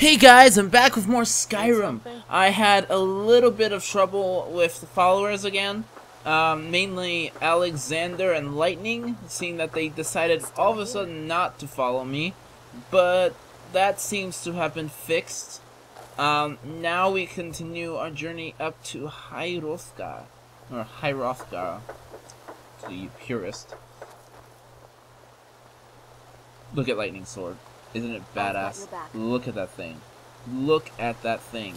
Hey guys, I'm back with more Skyrim. I had a little bit of trouble with the followers again. Mainly Alexander and Lightning, seeing that they decided all of a sudden not to follow me. But that seems to have been fixed. Now we continue our journey up to Hrothgar, or Hrothgar, to the purist. Look at Lightning Sword. Isn't it badass? Look at that thing. Look at that thing.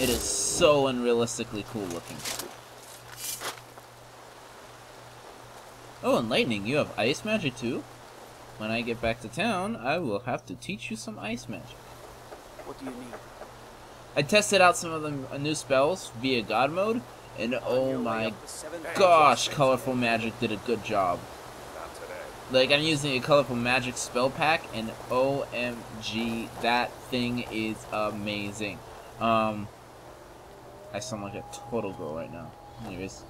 It is so unrealistically cool looking. Oh, and Lightning, you have ice magic too? When I get back to town, I will have to teach you some ice magic. What do you need? I tested out some of the new spells via God mode, and oh my gosh, Colorful Magic did a good job. Like, I'm using a Colorful Magic spell pack, and OMG, that thing is amazing. I sound like a total girl right now. Anyways.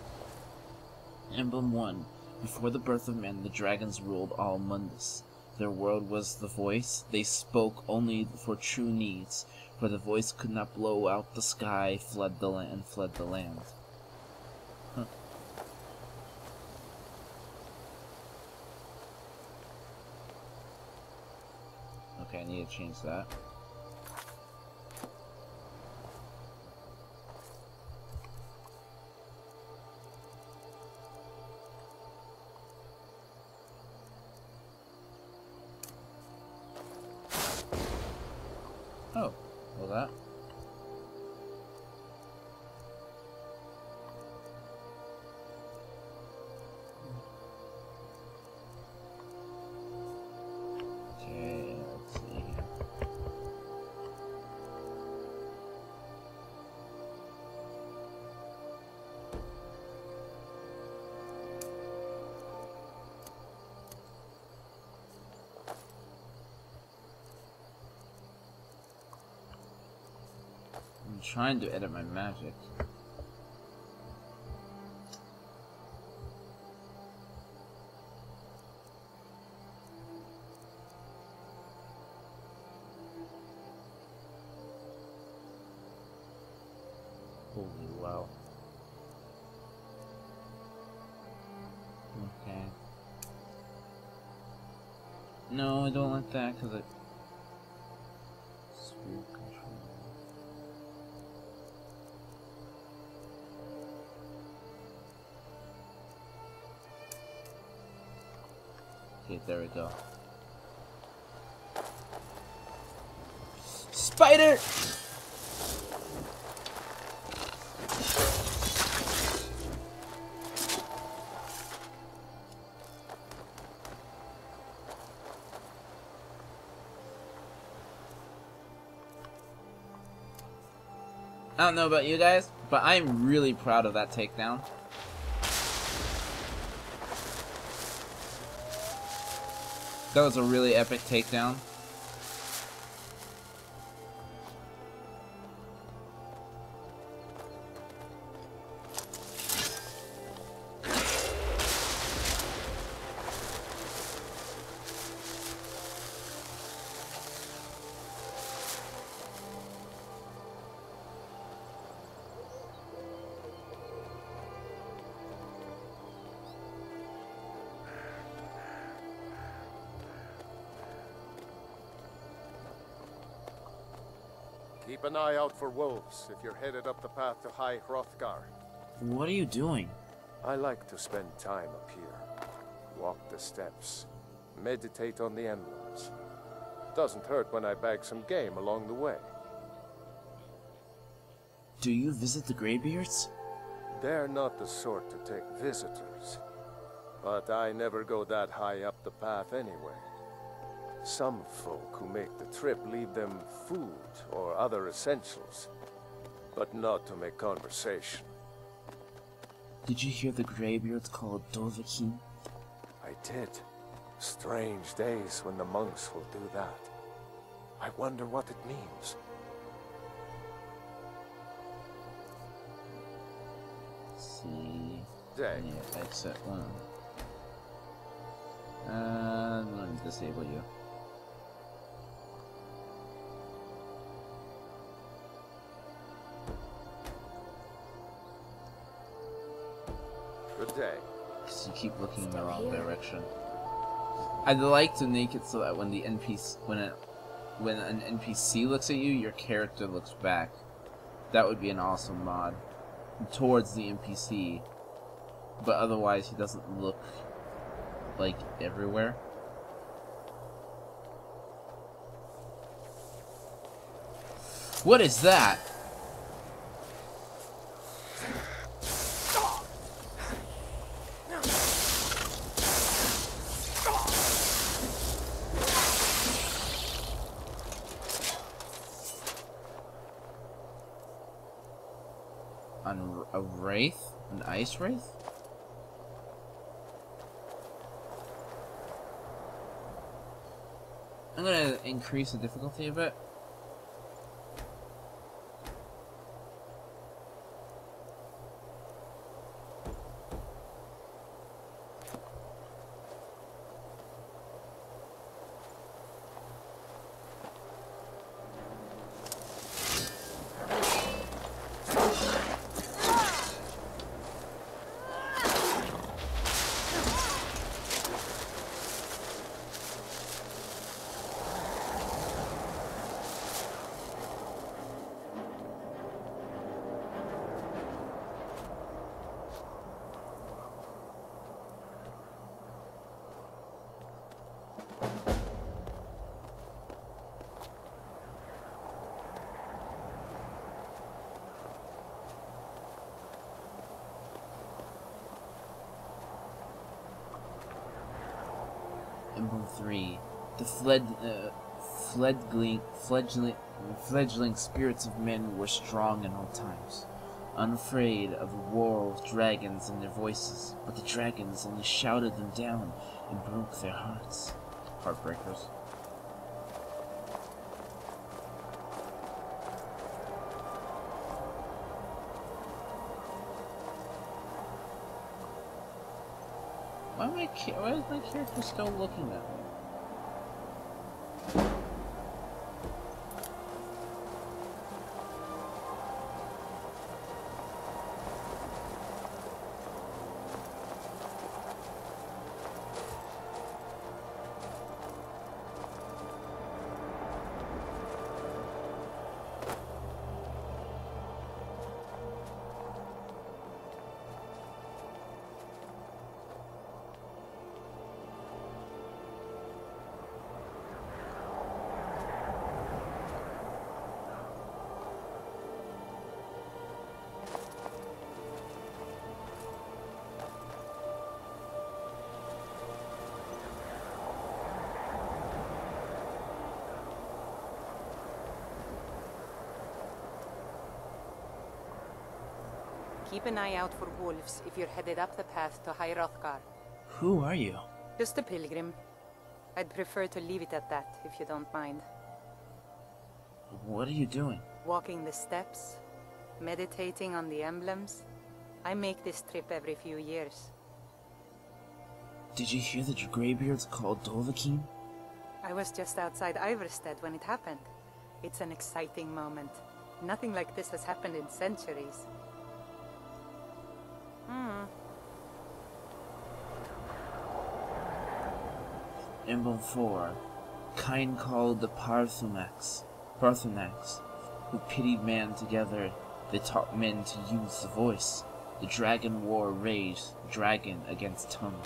Emblem 1. Before the birth of men, the dragons ruled all Mundus. Their word was the voice. They spoke only for true needs, for the voice could not blow out the sky, fled the land. Huh. Okay, I need to change that. Oh, well that. Okay, let's see here. I'm trying to edit my magic. Holy wow. Okay. No, I don't like that because it. Sphere control. Okay, there we go. Spider! I don't know about you guys, but I'm really proud of that takedown. That was a really epic takedown. Keep an eye out for wolves if you're headed up the path to High Hrothgar. What are you doing? I like to spend time up here. Walk the steps. Meditate on the emblems. Doesn't hurt when I bag some game along the way. Do you visit the Greybeards? They're not the sort to take visitors. But I never go that high up the path anyway. Some folk who make the trip leave them food or other essentials, but not to make conversation. Did you hear the Greybeards call Dovahkiin? I did. Strange days when the monks will do that. I wonder what it means. Let's see. Day. Yeah, exit 1. Let me disable you. day. Because you keep looking in the wrong direction. I'd like to make it so that when the when an NPC looks at you, your character looks back. That would be an awesome mod. Towards the NPC. But otherwise, he doesn't look, like, everywhere. What is that? A wraith? An ice wraith? I'm gonna increase the difficulty a bit. Emblem 3. The fledgling spirits of men were strong in old times, unafraid of war with dragons and their voices, but the dragons only shouted them down and broke their hearts. Heartbreakers. Why is my character still looking at me? Keep an eye out for wolves if you're headed up the path to Hrothgar. Who are you? Just a pilgrim. I'd prefer to leave it at that, if you don't mind. What are you doing? Walking the steps, meditating on the emblems. I make this trip every few years. Did you hear the Greybeards called Dovahkiin? I was just outside Iverstead when it happened. It's an exciting moment. Nothing like this has happened in centuries. Emblem 4. Kind called the Parthunax, who pitied man together. They taught men to use the voice. The dragon war raged, dragon against tongue.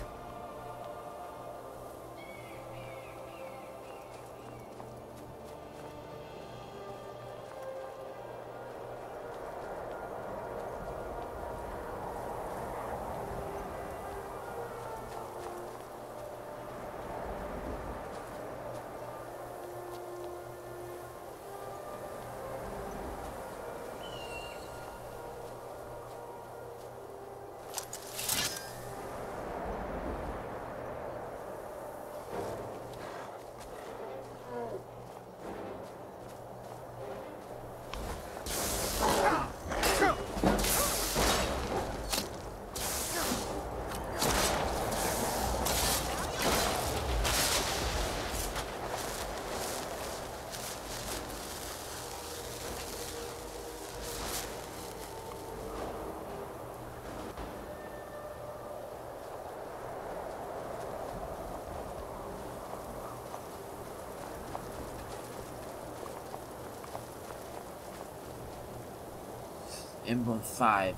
Emblem 5.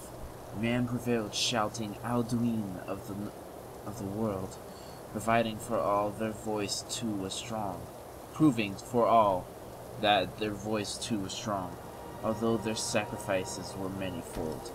Man prevailed, shouting Alduin of the world, providing for all their voice too was strong, proving for all that their voice too was strong, although their sacrifices were manyfold.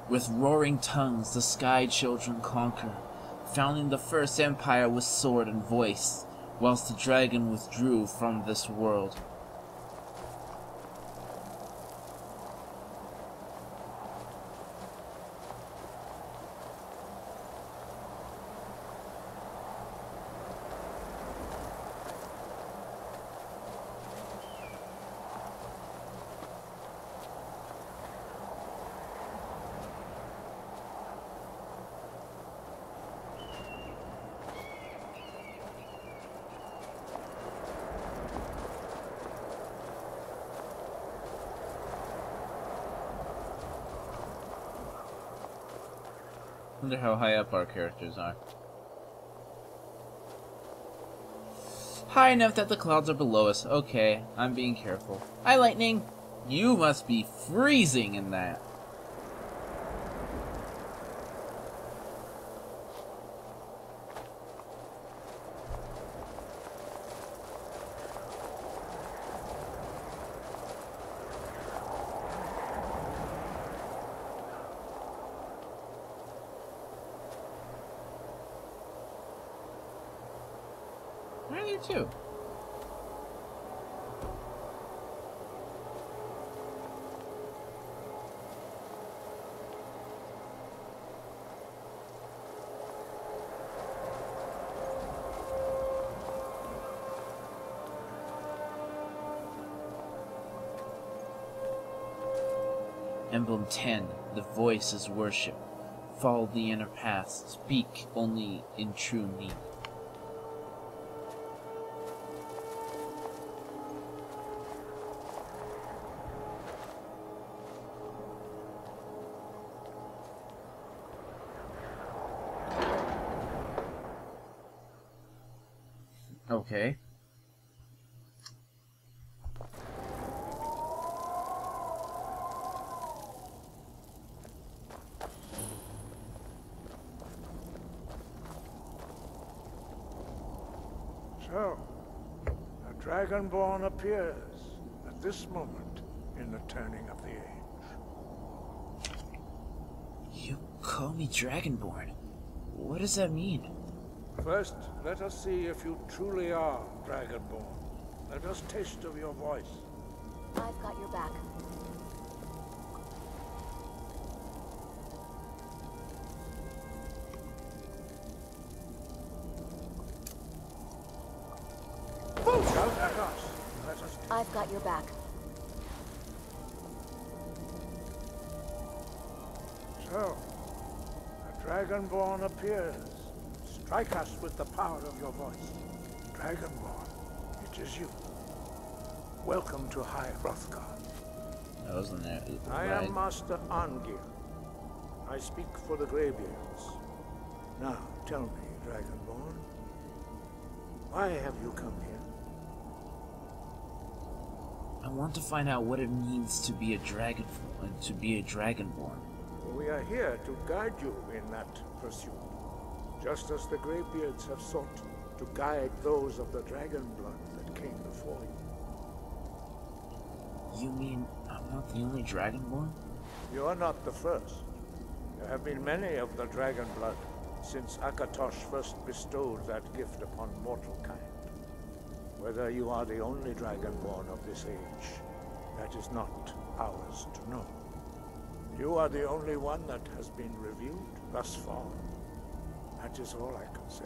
With roaring tongues the Sky Children conquer, founding the first empire with sword and voice, whilst the dragon withdrew from this world. Wonder how high up our characters are. High enough that the clouds are below us. Okay, I'm being careful. Hi, Lightning! You must be freezing in that. Where are you two? Emblem 10. The voice is worship. Follow the inner path. Speak only in true need. Okay. So, a Dragonborn appears at this moment in the turning of the age. You call me Dragonborn. What does that mean? First, let us see if you truly are Dragonborn. Let us taste of your voice. I've got your back. Shout at us. Let us... I've got your back. So, a Dragonborn appears. Strike us with the power of your voice. Dragonborn, it is you. Welcome to High Hrothgar. That wasn't there. I am Master Angir. I speak for the Greybeards. Now, tell me, Dragonborn, why have you come here? I want to find out what it means to be a dragonborn. We are here to guide you in that pursuit, just as the Greybeards have sought to guide those of the dragon blood that came before you. You mean I'm not the only dragonborn? You are not the first. There have been many of the dragon blood since Akatosh first bestowed that gift upon mortal kind. Whether you are the only dragonborn of this age, that is not ours to know. You are the only one that has been revealed thus far. That is all I can say.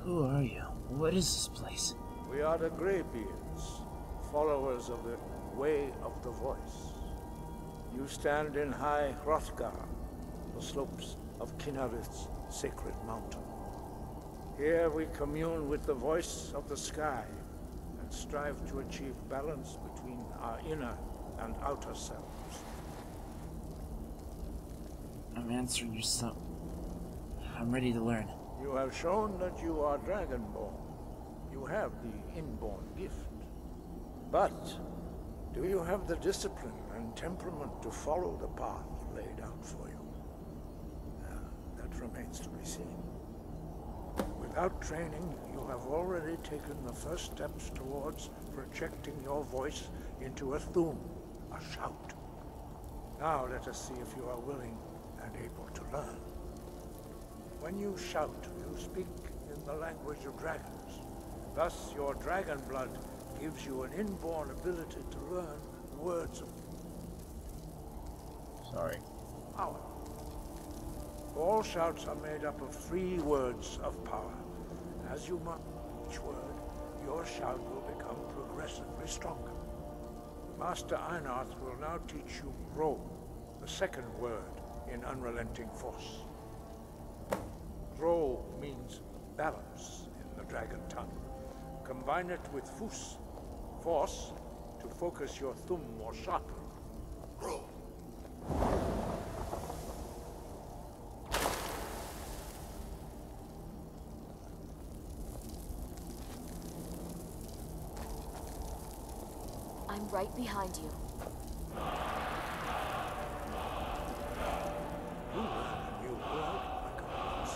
Who are you? What is this place? We are the Greybeards, followers of the Way of the Voice. You stand in high Hrothgar, the slopes of Kinnarith's sacred mountain. Here we commune with the voice of the sky and strive to achieve balance between our inner and outer selves. I'm answering your son. I'm ready to learn. You have shown that you are dragonborn. You have the inborn gift. But do you have the discipline and temperament to follow the path laid out for you? That remains to be seen. Without training, you have already taken the first steps towards projecting your voice into a thum, a shout. Now let us see if you are willing and able to learn. When you shout, you speak in the language of dragons. Thus, your dragon blood gives you an inborn ability to learn words of power. All shouts are made up of 3 words of power. As you mutter each word, your shout will become progressively stronger. Master Einarth will now teach you Ro, the second word in Unrelenting Force. Ro means balance in the dragon tongue. Combine it with Fus, force, to focus your thumb more sharply. Ro. I'm right behind you. You learn a new word like a once.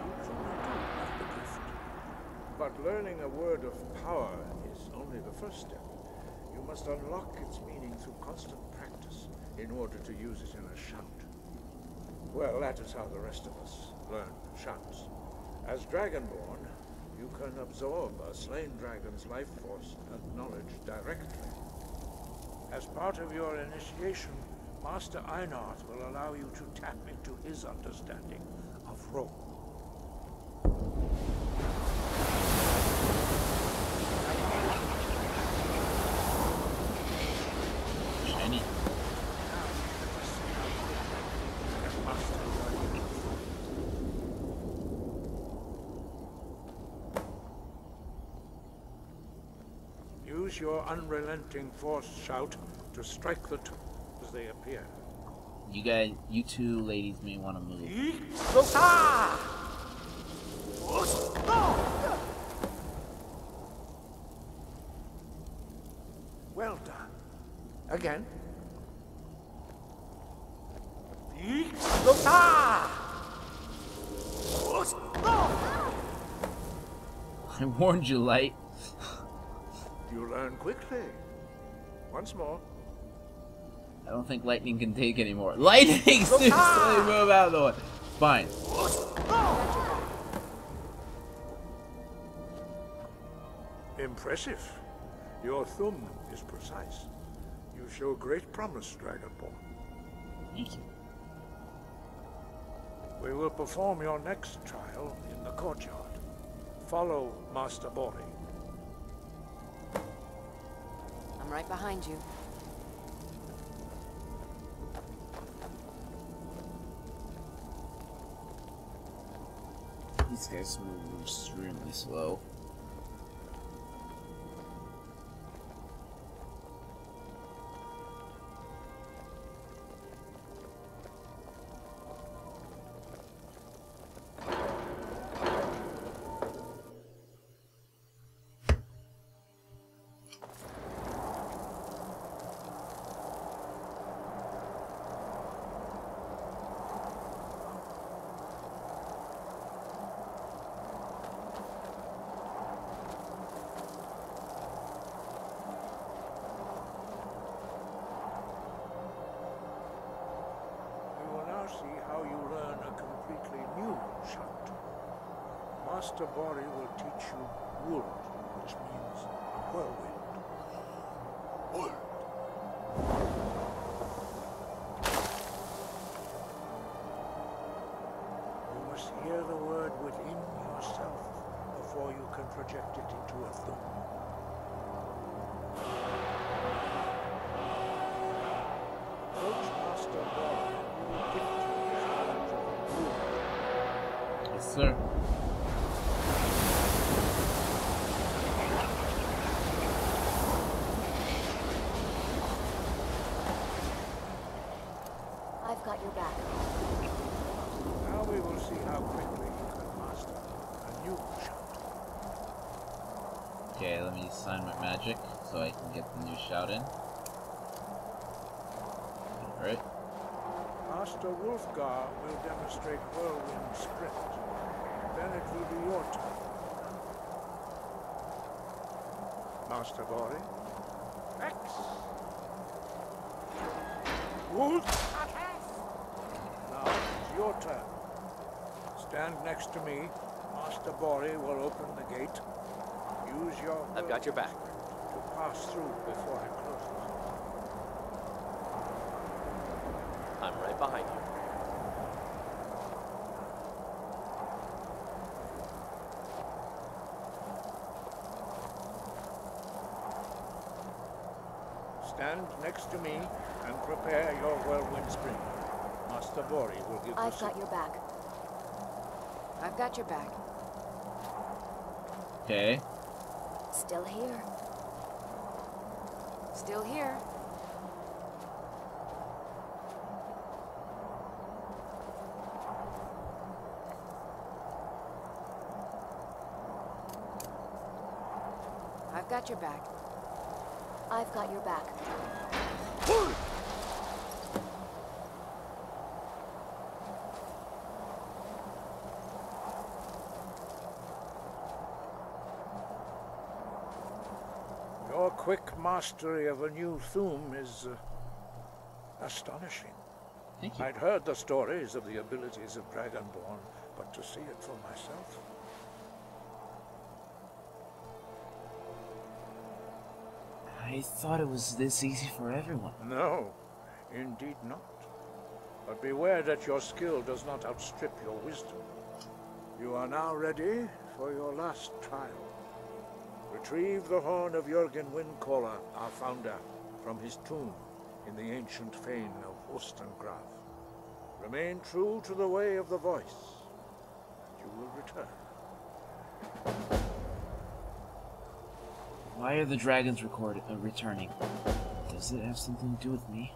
You truly do have the gift. But learning a word of power is only the first step. You must unlock its meaning through constant practice in order to use it in a shout. Well, that is how the rest of us learn shouts. As Dragonborn, you can absorb a slain dragon's life force and knowledge directly. As part of your initiation, Master Einarth will allow you to tap into his understanding of Ro. Shiny. Use your unrelenting force shout to strike the two as they appear. You two ladies may want to move. Well done. Again. I warned you, Light. You learn quickly. Once more. I don't think lightning can take anymore. Lightning! Seriously, move out of the way. Fine. Impressive. Your thumb is precise. You show great promise, Dragonborn. Thank you. We will perform your next trial in the courtyard. Follow Master Bori. I'm right behind you. These guys move extremely slow. See how you learn a completely new shout. Master Bori will teach you Wold, which means whirlwind. Wold. You must hear the word within yourself. can project it into a thumb. Approach Master Bora and we will gift you his knowledge of blue. Yes, sir. I've got your back. Now we will see how quickly you can master a new shout. Okay, let me sign my magic so I can get the new shout in. Alright. Master Hrothgar will demonstrate whirlwind sprint. Then it will be your turn. Master Bori. X. Wolf. Now it's your turn. Stand next to me. Master Bori will open the gate. Use your I've got your back. to pass through before it closes. I'm right behind you. Stand next to me and prepare your whirlwind spring. Master Bori will give I've got your back. I've got your back. Okay. Still here. Still here. I've got your back. I've got your back. Your quick mastery of a new Thum is astonishing. Thank you. I'd heard the stories of the abilities of Dragonborn, but to see it for myself... I thought it was this easy for everyone. No, indeed not. But beware that your skill does not outstrip your wisdom. You are now ready for your last trial. Retrieve the horn of Jürgen Windcaller, our founder, from his tomb in the ancient fane of Ostengraf. Remain true to the way of the voice, and you will return. Why are the dragons returning? Does it have something to do with me?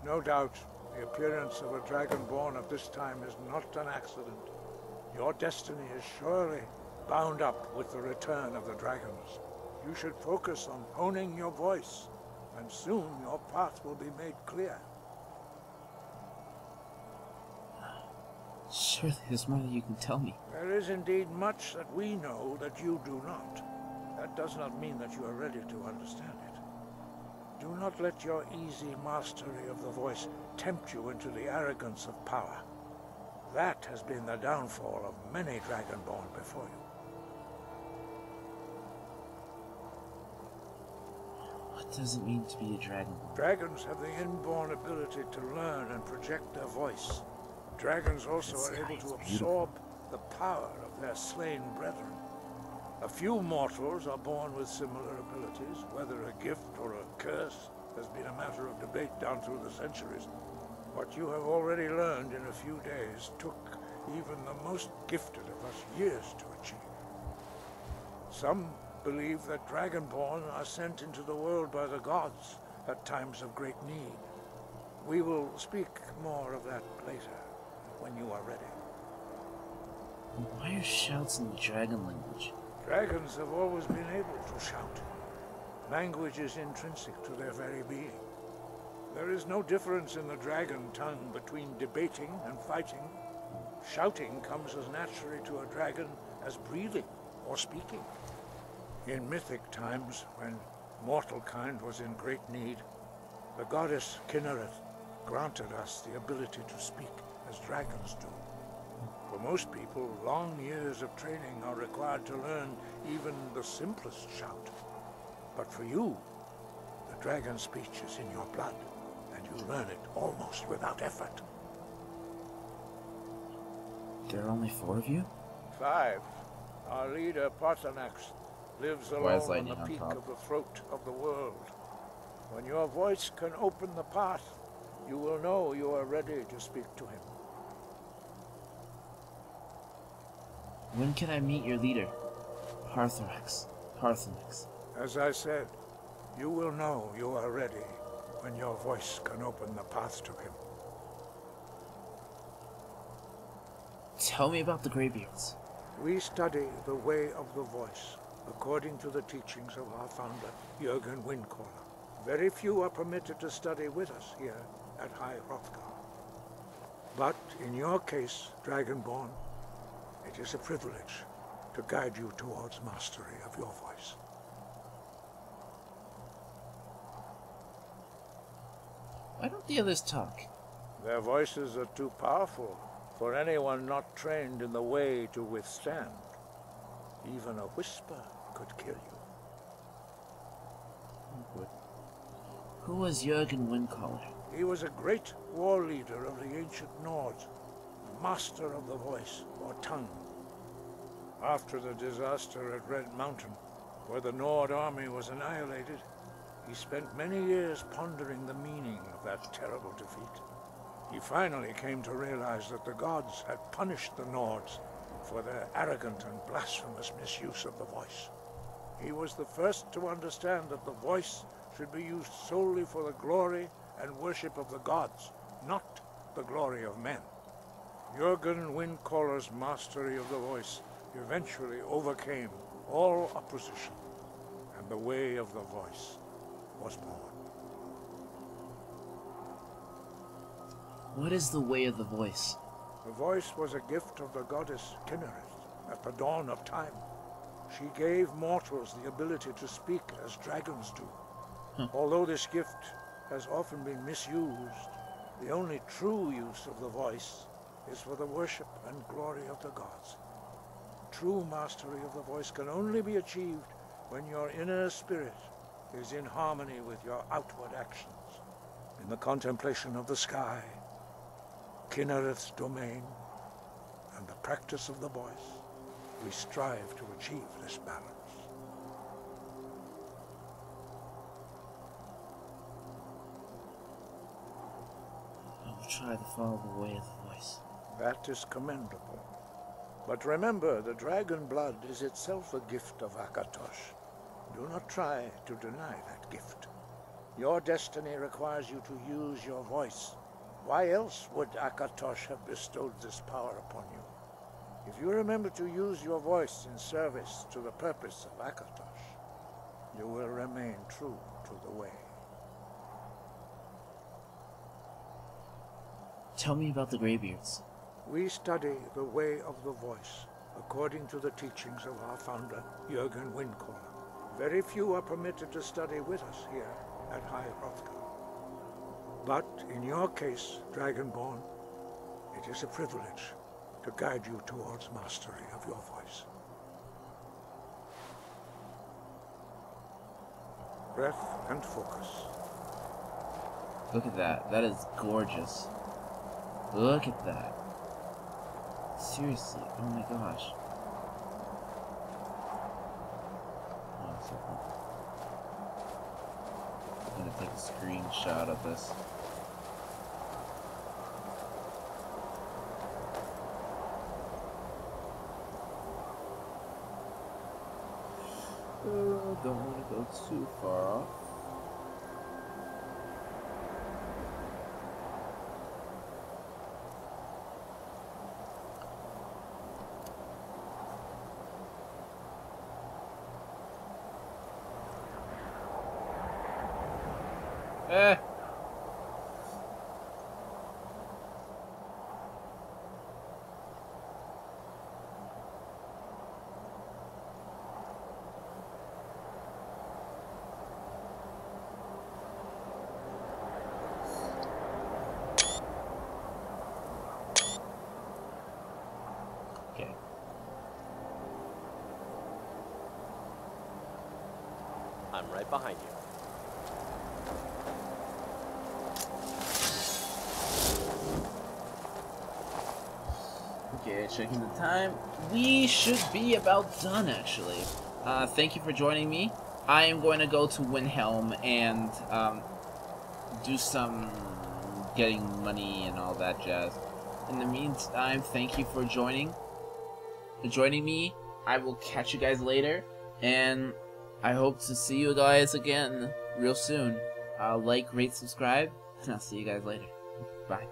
No doubt, the appearance of a Dragonborn at this time is not an accident. Your destiny is surely bound up with the return of the dragons. You should focus on honing your voice, and soon your path will be made clear. Surely there's more that you can tell me. There is indeed much that we know that you do not. That does not mean that you are ready to understand it. Do not let your easy mastery of the voice tempt you into the arrogance of power. That has been the downfall of many Dragonborn before you. What does it mean to be a dragonborn? Dragons have the inborn ability to learn and project their voice. Dragons also are able to absorb the power of their slain brethren. A few mortals are born with similar abilities. Whether a gift or a curse has been a matter of debate down through the centuries. What you have already learned in a few days took even the most gifted of us years to achieve. Some believe that Dragonborn are sent into the world by the gods at times of great need. We will speak more of that later, when you are ready. Why are shouts in the dragon language? Dragons have always been able to shout. Language is intrinsic to their very being. There is no difference in the dragon tongue between debating and fighting. Shouting comes as naturally to a dragon as breathing or speaking. In mythic times, when mortal kind was in great need, the goddess Kinnereth granted us the ability to speak as dragons do. For most people, long years of training are required to learn even the simplest shout. But for you, the dragon speech is in your blood, and you learn it almost without effort. There are only 4 of you? 5. Our leader, Paarthurnax, lives Why is alone on lightning the on peak top? of the throat of the world. When your voice can open the path, you will know you are ready to speak to him. When can I meet your leader? Paarthurnax. Paarthurnax. As I said, you will know you are ready when your voice can open the path to him. Tell me about the Greybeards. We study the way of the voice, according to the teachings of our founder, Jürgen Windcaller. Very few are permitted to study with us here at High Hrothgar. But in your case, Dragonborn, it is a privilege to guide you towards mastery of your voice. Why don't the others talk? Their voices are too powerful for anyone not trained in the way to withstand. Even a whisper could kill you. Who was Jürgen Windcaller? He was a great war leader of the ancient Nords, master of the voice, or tongue. After the disaster at Red Mountain, where the Nord army was annihilated, he spent many years pondering the meaning of that terrible defeat. He finally came to realize that the gods had punished the Nords for their arrogant and blasphemous misuse of the voice. He was the first to understand that the voice should be used solely for the glory and worship of the gods, not the glory of men. Jürgen Windcaller's mastery of the voice eventually overcame all opposition, and the way of the voice was born. What is the way of the voice? The voice was a gift of the goddess Kinnereth at the dawn of time. She gave mortals the ability to speak as dragons do. Although this gift has often been misused, the only true use of the voice is for the worship and glory of the gods. True mastery of the voice can only be achieved when your inner spirit is in harmony with your outward actions. In the contemplation of the sky, Kinnereth's domain, and the practice of the voice, we strive to achieve this balance. I will try to follow the way of the voice. That is commendable. But remember, the dragon blood is itself a gift of Akatosh. Do not try to deny that gift. Your destiny requires you to use your voice. Why else would Akatosh have bestowed this power upon you? If you remember to use your voice in service to the purpose of Akatosh, you will remain true to the way. Tell me about the Greybeards. We study the way of the voice, according to the teachings of our founder, Jürgen Windcaller. Very few are permitted to study with us here at High Hrothgar. But in your case, Dragonborn, it is a privilege to guide you towards mastery of your voice. Breath and focus. Look at that. That is gorgeous. Look at that. Seriously. Oh my gosh. One second. I'm gonna take a screenshot of this. Don't want to go too far off. Eh. Okay. I'm right behind you. Okay, Okay, checking the time. We should be about done, actually. Thank you for joining me. I am going to go to Windhelm and do some getting money and all that jazz. In the meantime, thank you for joining me. I will catch you guys later, and I hope to see you guys again real soon. Like, rate, subscribe, and I'll see you guys later. Bye.